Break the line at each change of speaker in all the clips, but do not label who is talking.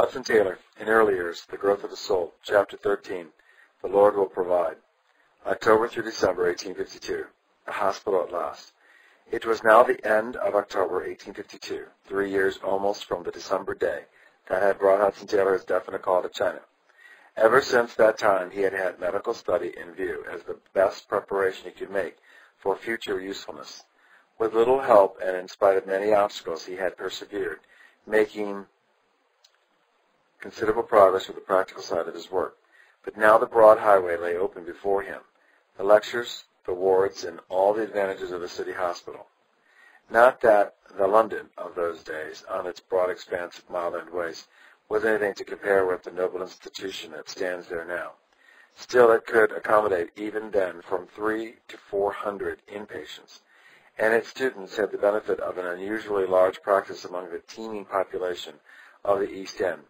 Hudson Taylor, in early years, The Growth of the Soul, Chapter 13, The Lord Will Provide. October through December 1852. A hospital at last. It was now the end of October 1852, 3 years almost from the December day that had brought Hudson Taylor his definite call to China. Ever since that time he had had medical study in view as the best preparation he could make for future usefulness. With little help and in spite of many obstacles he had persevered, making considerable progress with the practical side of his work. But now the broad highway lay open before him, the lectures, the wards, and all the advantages of a city hospital. Not that the London of those days, on its broad expanse of mile-end waste, was anything to compare with the noble institution that stands there now. Still, it could accommodate even then from 300 to 400 inpatients, and its students had the benefit of an unusually large practice among the teeming population of the East End.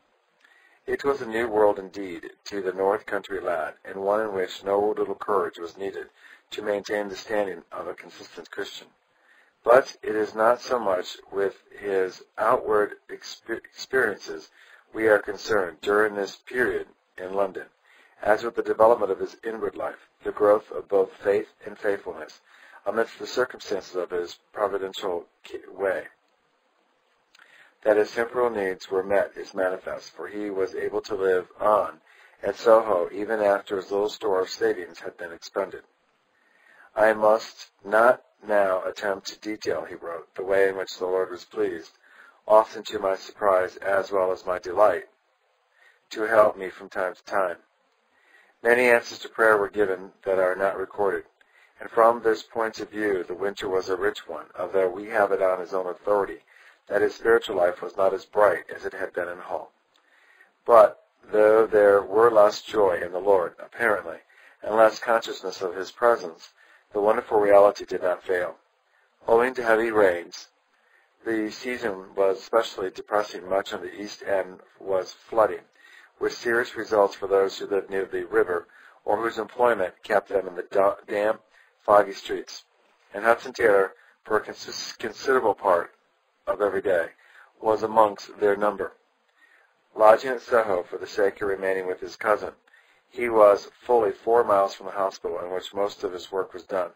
It was a new world indeed to the North Country lad, and one in which no little courage was needed to maintain the standing of a consistent Christian. But it is not so much with his outward experiences we are concerned during this period in London, as with the development of his inward life, the growth of both faith and faithfulness, amidst the circumstances of his providential way. That his temporal needs were met is manifest, for he was able to live on at Soho even after his little store of savings had been expended. I must not now attempt to detail, he wrote, the way in which the Lord was pleased, often to my surprise as well as my delight, to help me from time to time. Many answers to prayer were given that are not recorded, and from this point of view the winter was a rich one, although we have it on his own authority that his spiritual life was not as bright as it had been in Hull. But though there were less joy in the Lord, apparently, and less consciousness of his presence, the wonderful reality did not fail. Owing to heavy rains, the season was especially depressing. Much of the East End was flooding, with serious results for those who lived near the river or whose employment kept them in the damp, foggy streets. And Hudson Taylor, for a considerable part of every day, was amongst their number. Lodging at Soho for the sake of remaining with his cousin, he was fully 4 miles from the hospital in which most of his work was done.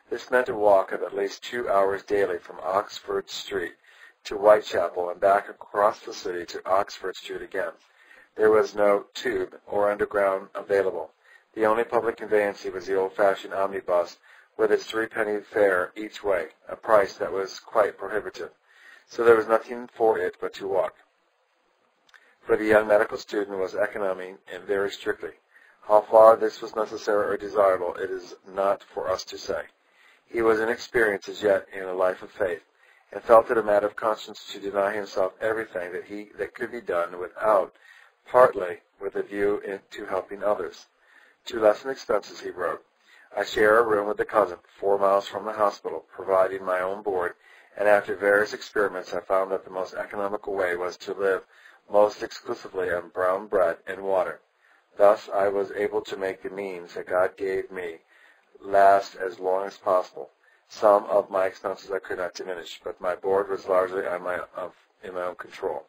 This meant a walk of at least 2 hours daily from Oxford Street to Whitechapel and back across the city to Oxford Street again. There was no tube or underground available. The only public conveyance was the old-fashioned omnibus with its 3-penny fare each way, a price that was quite prohibitive. So there was nothing for it but to walk. For the young medical student was economy and very strictly. How far this was necessary or desirable it is not for us to say. He was inexperienced as yet in a life of faith, and felt it a matter of conscience to deny himself everything that could be done without, partly with a view to helping others. To lessen expenses, he wrote, I share a room with a cousin 4 miles from the hospital, providing my own board, and after various experiments I found that the most economical way was to live most exclusively on brown bread and water. Thus I was able to make the means that God gave me last as long as possible. Some of my expenses I could not diminish, but my board was largely in my own control.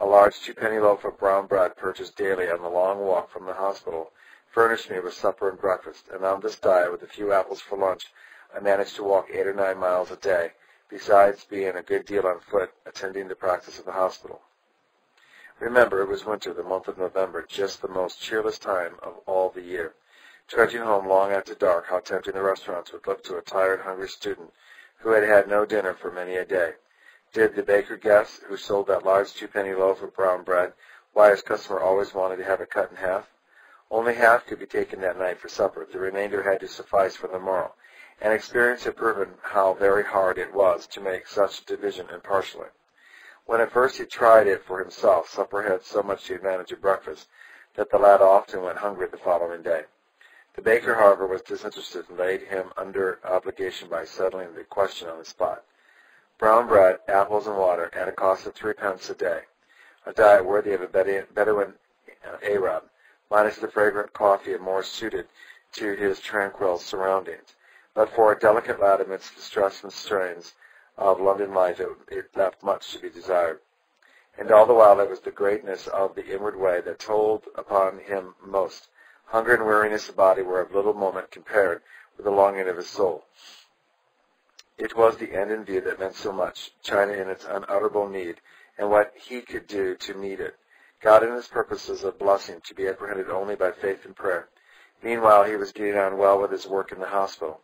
A large 2-penny loaf of brown bread purchased daily on the long walk from the hospital furnished me with supper and breakfast, and on this diet, with a few apples for lunch, I managed to walk 8 or 9 miles a day, besides being a good deal on foot, attending the practice of the hospital. Remember, it was winter, the month of November, just the most cheerless time of all the year. Trudging home long after dark, how tempting the restaurants would look to a tired, hungry student who had had no dinner for many a day. Did the baker guess, who sold that large 2-penny loaf of brown bread, why his customer always wanted to have it cut in half? Only half could be taken that night for supper. The remainder had to suffice for the morrow, and experience had proven how very hard it was to make such division impartially. When at first he tried it for himself, supper had so much the advantage of breakfast that the lad often went hungry the following day. The baker, however, was disinterested and laid him under obligation by settling the question on the spot. Brown bread, apples, and water at a cost of 3 pence a day, a diet worthy of a Bedouin Arab, minus the fragrant coffee and more suited to his tranquil surroundings. But for a delicate lad amidst the stress and strains of London life, it left much to be desired. And all the while it was the greatness of the inward way that told upon him most. Hunger and weariness of body were of little moment compared with the longing of his soul. It was the end in view that meant so much, China in its unutterable need, and what he could do to meet it. God in his purposes of blessing to be apprehended only by faith and prayer. Meanwhile, he was getting on well with his work in the hospital.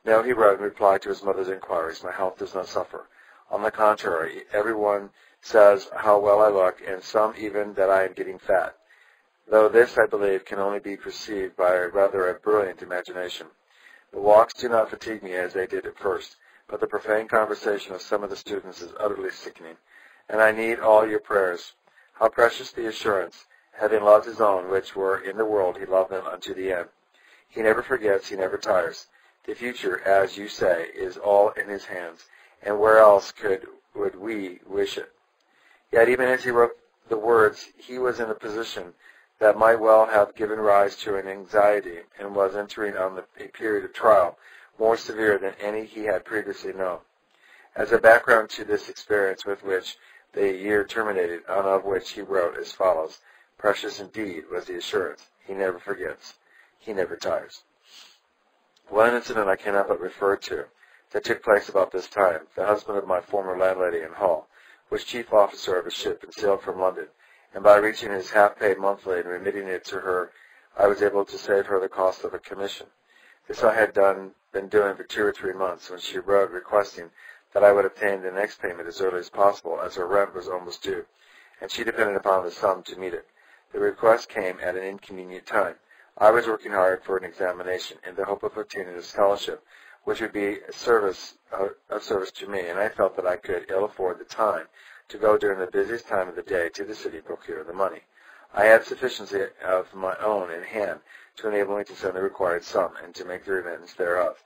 No, he wrote in reply to his mother's inquiries, my health does not suffer. On the contrary, everyone says how well I look, and some even that I am getting fat. Though this, I believe, can only be perceived by rather a brilliant imagination. The walks do not fatigue me as they did at first, but the profane conversation of some of the students is utterly sickening, and I need all your prayers. How precious the assurance, having loved his own which were in the world, he loved them unto the end. He never forgets, he never tires. The future, as you say, is all in his hands, and where else would we wish it? Yet even as he wrote the words, he was in a position that might well have given rise to an anxiety, and was entering on a period of trial more severe than any he had previously known. As a background to this experience with which the year terminated, and of which he wrote as follows, precious indeed was the assurance, he never forgets, he never tires. One incident I cannot but refer to, that took place about this time. The husband of my former landlady in Hull was chief officer of a ship and sailed from London, and by reaching his half-pay monthly and remitting it to her, I was able to save her the cost of a commission. This I had been doing for 2 or 3 months, when she wrote requesting that I would obtain the next payment as early as possible, as her rent was almost due, and she depended upon the sum to meet it. The request came at an inconvenient time. I was working hard for an examination, in the hope of obtaining a scholarship, which would be of service to me, and I felt that I could ill afford the time to go during the busiest time of the day to the city to procure the money. I had sufficiency of my own in hand to enable me to send the required sum, and to make the remittance thereof,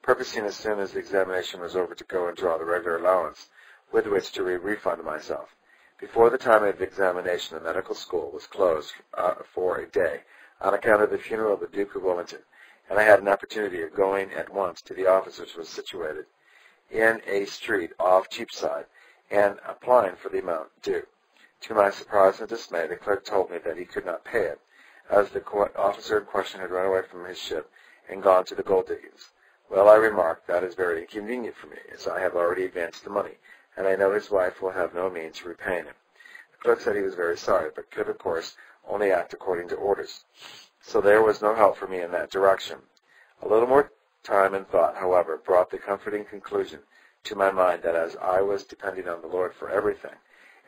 purposing as soon as the examination was over to go and draw the regular allowance with which to refund myself. Before the time of the examination, the medical school was closed for a day on account of the funeral of the Duke of Wellington, and I had an opportunity of going at once to the office, which was situated in a street off Cheapside, and applying for the amount due. To my surprise and dismay, the clerk told me that he could not pay it, as the officer in question had run away from his ship and gone to the gold diggings. Well, I remarked, that is very inconvenient for me, as I have already advanced the money, and I know his wife will have no means of repaying him. The clerk said he was very sorry, but could, of course, only act according to orders. So there was no help for me in that direction. A little more time and thought, however, brought the comforting conclusion to my mind that as I was depending on the Lord for everything,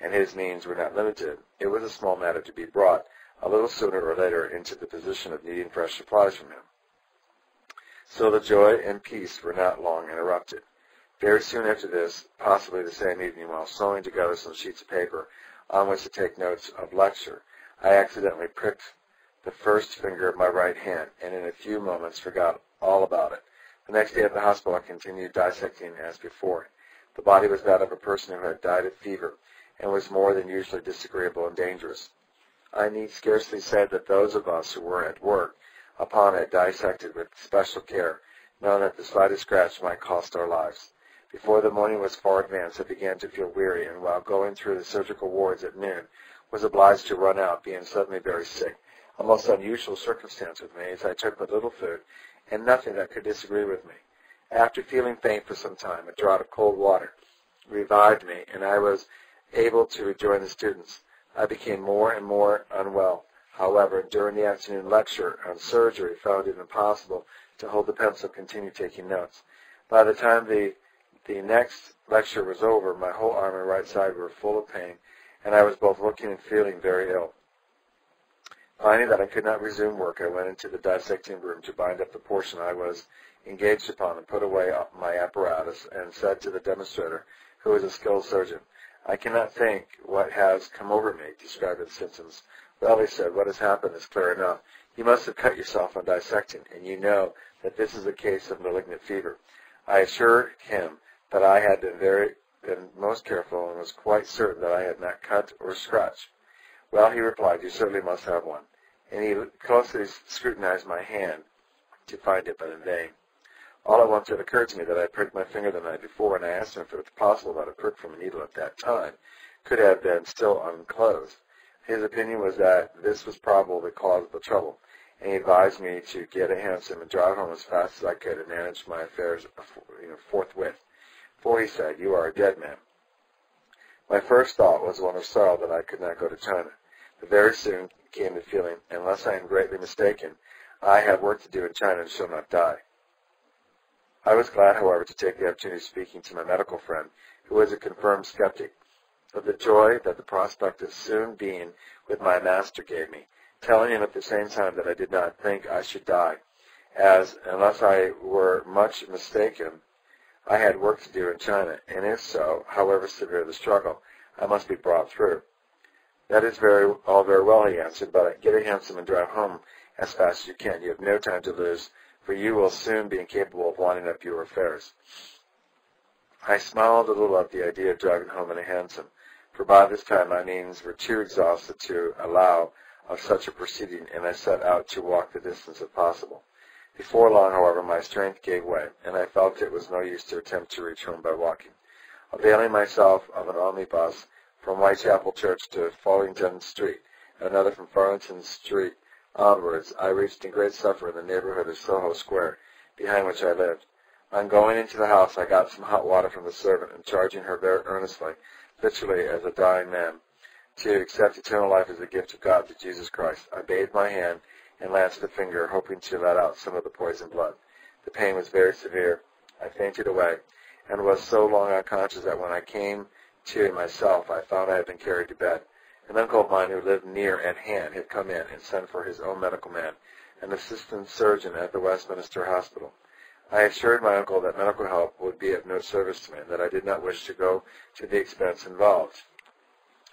and his means were not limited, it was a small matter to be brought a little sooner or later into the position of needing fresh supplies from him. So the joy and peace were not long interrupted. Very soon after this, possibly the same evening, while sewing together some sheets of paper on which to take notes of lecture, I accidentally pricked the first finger of my right hand, and in a few moments forgot all about it. The next day at the hospital, I continued dissecting as before. The body was that of a person who had died of fever, and was more than usually disagreeable and dangerous. I need scarcely say that those of us who were at work upon it dissected with special care, knowing that the slightest scratch might cost our lives. Before the morning was far advanced, I began to feel weary, and while going through the surgical wards at noon, was obliged to run out, being suddenly very sick, a most unusual circumstance with me, as I took but little food, and nothing that could disagree with me. After feeling faint for some time, a draught of cold water revived me, and I was able to rejoin the students. I became more and more unwell. However, during the afternoon lecture on surgery, found it impossible to hold the pencil and continue taking notes. By the time the next lecture was over, my whole arm and right side were full of pain, and I was both looking and feeling very ill. Finding that I could not resume work, I went into the dissecting room to bind up the portion I was engaged upon and put away my apparatus, and said to the demonstrator, who was a skilled surgeon, I cannot think what has come over me, describing the symptoms. Well, he said, what has happened is clear enough. You must have cut yourself on dissecting, and you know that this is a case of malignant fever. I assured him that I had been most careful, and was quite certain that I had not cut or scratched. Well, he replied, you certainly must have one. And he closely scrutinized my hand to find it, but in vain. All at once it occurred to me that I had pricked my finger the night before, and I asked him if it was possible that a prick from a needle at that time could have been still unclosed. His opinion was that this was probably the cause of the trouble, and he advised me to get a hansom and drive home as fast as I could and manage my affairs forthwith. For he said, "You are a dead man." My first thought was one of sorrow that I could not go to China, but very soon came the feeling, unless I am greatly mistaken, I have work to do in China and shall not die. I was glad, however, to take the opportunity of speaking to my medical friend, who was a confirmed skeptic, of the joy that the prospect of soon being with my master gave me, telling him at the same time that I did not think I should die, as, unless I were much mistaken, I had work to do in China, and if so, however severe the struggle, I must be brought through. "That is all very well," he answered, "but get a hansom and drive home as fast as you can. You have no time to lose, for you will soon be incapable of winding up your affairs." I smiled a little at the idea of driving home in a hansom, for by this time my means were too exhausted to allow of such a proceeding, and I set out to walk the distance if possible. Before long, however, my strength gave way, and I felt it was no use to attempt to reach home by walking. Availing myself of an omnibus from Whitechapel Church to Follington Street, and another from Farrington Street onwards, I reached in great suffering the neighborhood of Soho Square, behind which I lived. On going into the house, I got some hot water from the servant, and charging her very earnestly, literally as a dying man, to accept eternal life as a gift of God through Jesus Christ, I bathed my hand and lanced a finger, hoping to let out some of the poisoned blood. The pain was very severe. I fainted away, and was so long unconscious that when I came to myself, I found I had been carried to bed. An uncle of mine who lived near at hand had come in and sent for his own medical man, an assistant surgeon at the Westminster Hospital. I assured my uncle that medical help would be of no service to me, and that I did not wish to go to the expense involved.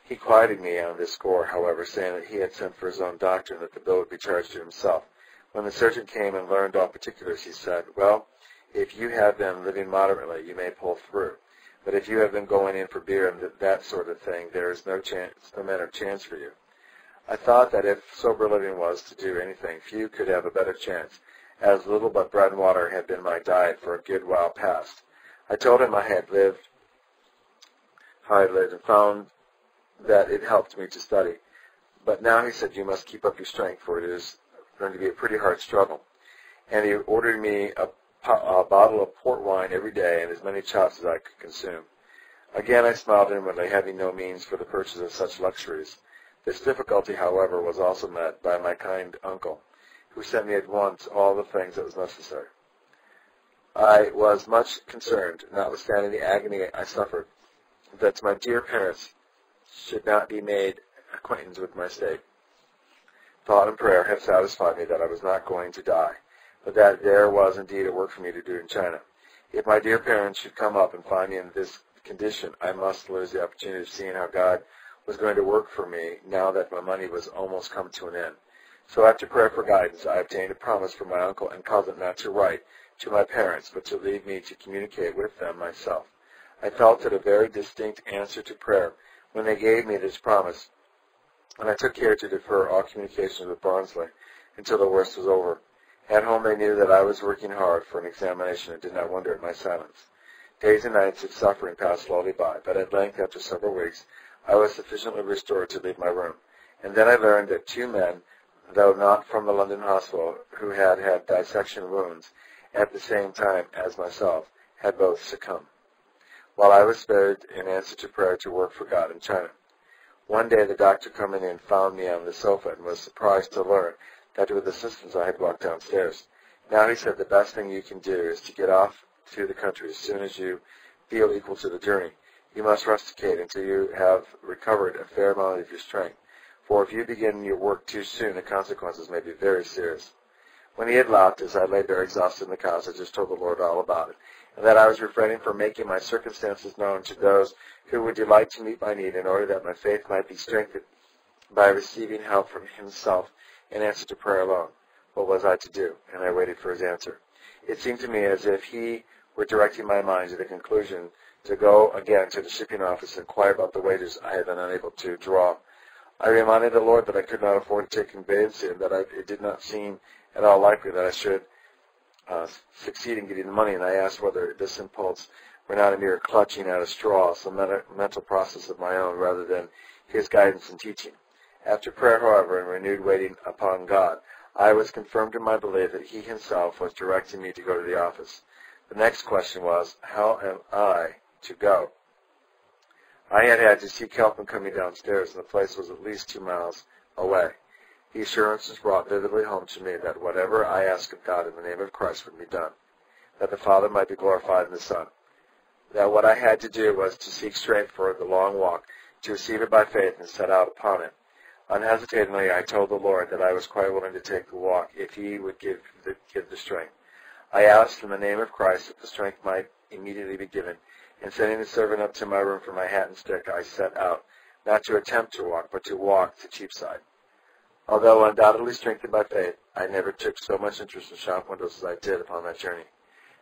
He quieted me on this score, however, saying that he had sent for his own doctor and that the bill would be charged to himself. When the surgeon came and learned all particulars, he said, "Well, if you have been living moderately, you may pull through. But if you have been going in for beer and that sort of thing, there is no manner of chance for you." I thought that if sober living was to do anything, few could have a better chance, as little but bread and water had been my diet for a good while past. I told him how I had lived, and found that it helped me to study. But now, he said, you must keep up your strength, for it is going to be a pretty hard struggle. And he ordered me a bottle of port wine every day and as many chops as I could consume. Again I smiled inwardly, having no means for the purchase of such luxuries. This difficulty, however, was also met by my kind uncle, who sent me at once all the things that was necessary. I was much concerned, notwithstanding the agony I suffered, that my dear parents should not be made acquainted with my state. Thought and prayer have satisfied me that I was not going to die, but that there was indeed a work for me to do in China. If my dear parents should come up and find me in this condition, I must lose the opportunity of seeing how God was going to work for me now that my money was almost come to an end. So after prayer for guidance, I obtained a promise from my uncle and cousin not to write to my parents, but to leave me to communicate with them myself. I felt it a very distinct answer to prayer when they gave me this promise, and I took care to defer all communications with Barnsley until the worst was over. At home they knew that I was working hard for an examination and did not wonder at my silence. Days and nights of suffering passed slowly by, but at length, after several weeks, I was sufficiently restored to leave my room. And then I learned that 2 men, though not from the London hospital, who had had dissection wounds at the same time as myself, had both succumbed, while I was spared in answer to prayer to work for God in China. One day the doctor coming in found me on the sofa and was surprised to learn that with assistance I had walked downstairs. Now, he said, the best thing you can do is to get off to the country as soon as you feel equal to the journey. You must rusticate until you have recovered a fair amount of your strength, for if you begin your work too soon, the consequences may be very serious. When he had left, as I lay there exhausted in the couch, I just told the Lord all about it, and that I was refraining from making my circumstances known to those who would delight to meet my need, in order that my faith might be strengthened by receiving help from himself in answer to prayer alone. What was I to do? And I waited for his answer. It seemed to me as if he were directing my mind to the conclusion to go again to the shipping office and inquire about the wages I had been unable to draw. I reminded the Lord that I could not afford to take conveyancy, and that it did not seem at all likely that I should succeed in getting the money, and I asked whether this impulse were not a mere clutching at a straw, some mental process of my own rather than his guidance and teaching. After prayer, however, and renewed waiting upon God, I was confirmed in my belief that he himself was directing me to go to the office. The next question was, how am I to go? I had to seek help in coming downstairs, and the place was at least 2 miles away. The assurance was brought vividly home to me that whatever I asked of God in the name of Christ would be done, that the Father might be glorified in the Son, that what I had to do was to seek strength for the long walk, to receive it by faith and set out upon it. Unhesitatingly, I told the Lord that I was quite willing to take the walk if he would give the strength. I asked in the name of Christ that the strength might immediately be given, and sending the servant up to my room for my hat and stick, I set out, not to attempt to walk, but to walk to Cheapside. Although undoubtedly strengthened by faith, I never took so much interest in shop windows as I did upon that journey.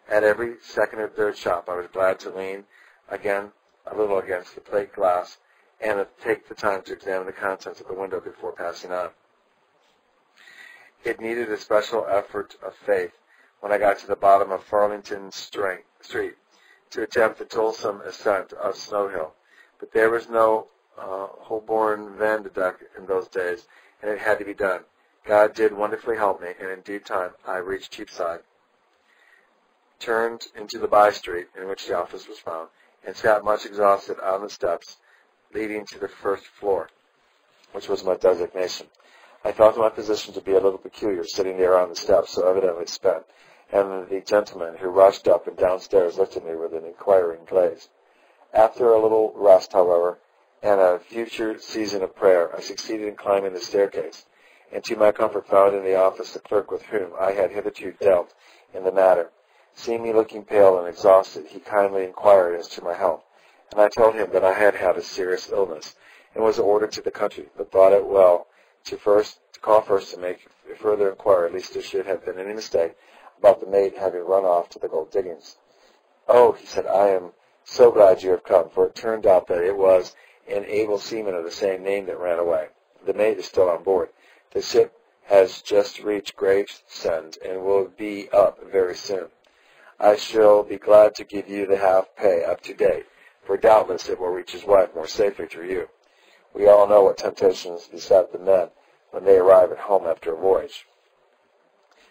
At every second or third shop, I was glad to lean again a little against the plate glass and to take the time to examine the contents of the window before passing on. It needed a special effort of faith when I got to the bottom of Farlington Street to attempt the toilsome ascent of Snow Hill. But there was no Holborn Viaduct in those days, and it had to be done. God did wonderfully help me, and in due time I reached Cheapside, turned into the by-street in which the office was found, and sat much exhausted on the steps leading to the first floor, which was my designation. I felt my position to be a little peculiar, sitting there on the steps, so evidently spent, and the gentleman who rushed up and downstairs looked at me with an inquiring gaze. After a little rest, however, and a future season of prayer, I succeeded in climbing the staircase, and to my comfort found in the office the clerk with whom I had hitherto dealt in the matter. Seeing me looking pale and exhausted, he kindly inquired as to my health, and I told him that I had had a serious illness, and was ordered to the country, but thought it well to call first to make further inquiry, lest there should have been any mistake about the mate having run off to the gold diggings. "Oh," he said, "I am so glad you have come, for it turned out that it was an able seaman of the same name that ran away. The mate is still on board. The ship has just reached Gravesend and will be up very soon. I shall be glad to give you the half pay up to date, for doubtless it will reach his wife more safely through you. We all know what temptations beset the men when they arrive at home after a voyage."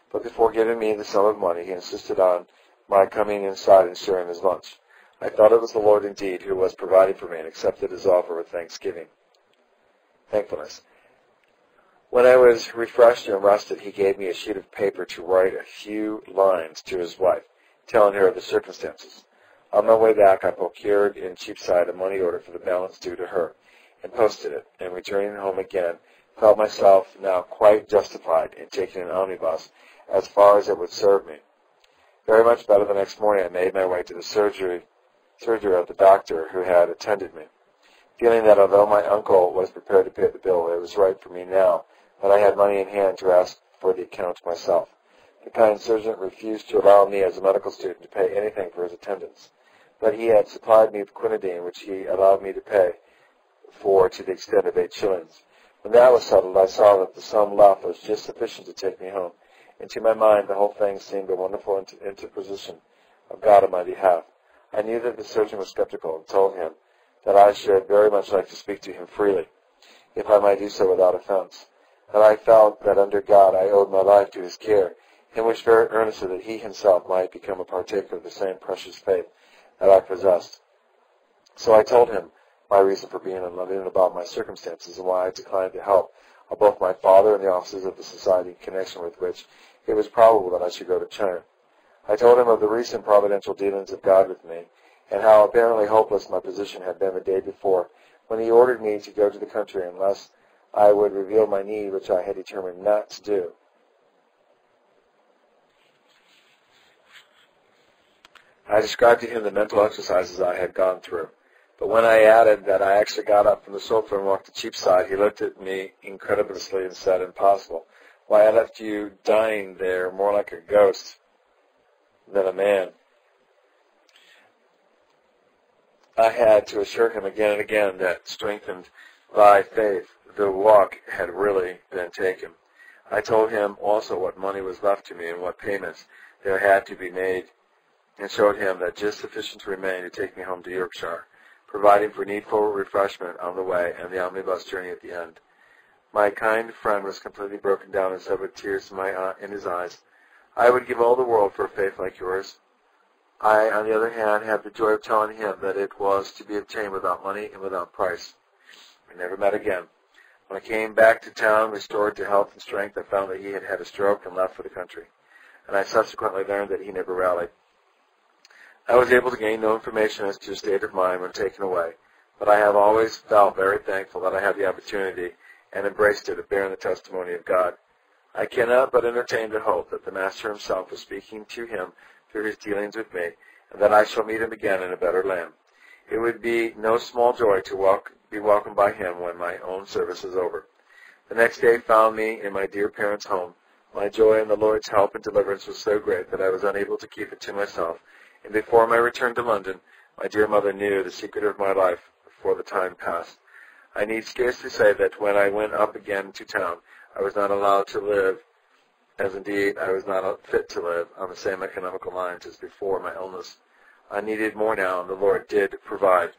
But before giving me the sum of money, he insisted on my coming inside and sharing his lunch. I thought it was the Lord indeed who was providing for me, and accepted his offer with thankfulness. When I was refreshed and rested, he gave me a sheet of paper to write a few lines to his wife, telling her of the circumstances. On my way back, I procured in Cheapside a money order for the balance due to her, and posted it, and returning home again, felt myself now quite justified in taking an omnibus as far as it would serve me. Very much better the next morning, I made my way to the surgery of the doctor who had attended me, feeling that although my uncle was prepared to pay the bill, it was right for me now that I had money in hand to ask for the account myself. The kind surgeon refused to allow me as a medical student to pay anything for his attendance, but he had supplied me with quinidine, which he allowed me to pay for to the extent of 8 shillings. When that was settled, I saw that the sum left was just sufficient to take me home, and to my mind the whole thing seemed a wonderful interposition of God on my behalf. I knew that the surgeon was skeptical, and told him that I should very much like to speak to him freely, if I might do so without offense, that I felt that under God I owed my life to his care, and wished very earnestly that he himself might become a partaker of the same precious faith that I possessed. So I told him my reason for being in London and about my circumstances, and why I declined the help of both my father and the officers of the society, in connection with which it was probable that I should go to China. I told him of the recent providential dealings of God with me, and how apparently hopeless my position had been the day before, when he ordered me to go to the country unless I would reveal my need, which I had determined not to do. I described to him the mental exercises I had gone through, but when I added that I actually got up from the sofa and walked to Cheapside, he looked at me incredulously and said, "Impossible. Why, I left you dying there more like a ghost than a man." I had to assure him again and again that, strengthened by faith, the walk had really been taken. I told him also what money was left to me and what payments there had to be made and showed him that just sufficient to remain to take me home to Yorkshire, providing for needful refreshment on the way and the omnibus journey at the end. My kind friend was completely broken down and said with tears in his eyes, "I would give all the world for a faith like yours." I, on the other hand, had the joy of telling him that it was to be obtained without money and without price. We never met again. When I came back to town, restored to health and strength, I found that he had had a stroke and left for the country, and I subsequently learned that he never rallied. I was able to gain no information as to his state of mind when taken away, but I have always felt very thankful that I had the opportunity and embraced it of bearing the testimony of God. I cannot but entertain the hope that the Master himself was speaking to him through his dealings with me, and that I shall meet him again in a better land. It would be no small joy to be welcomed by him when my own service is over. The next day found me in my dear parents' home. My joy in the Lord's help and deliverance was so great that I was unable to keep it to myself, and before my return to London, my dear mother knew the secret of my life before the time passed. I need scarcely say that when I went up again to town, I was not allowed to live, as indeed I was not fit to live, on the same economical lines as before my illness. I needed more now, and the Lord did provide.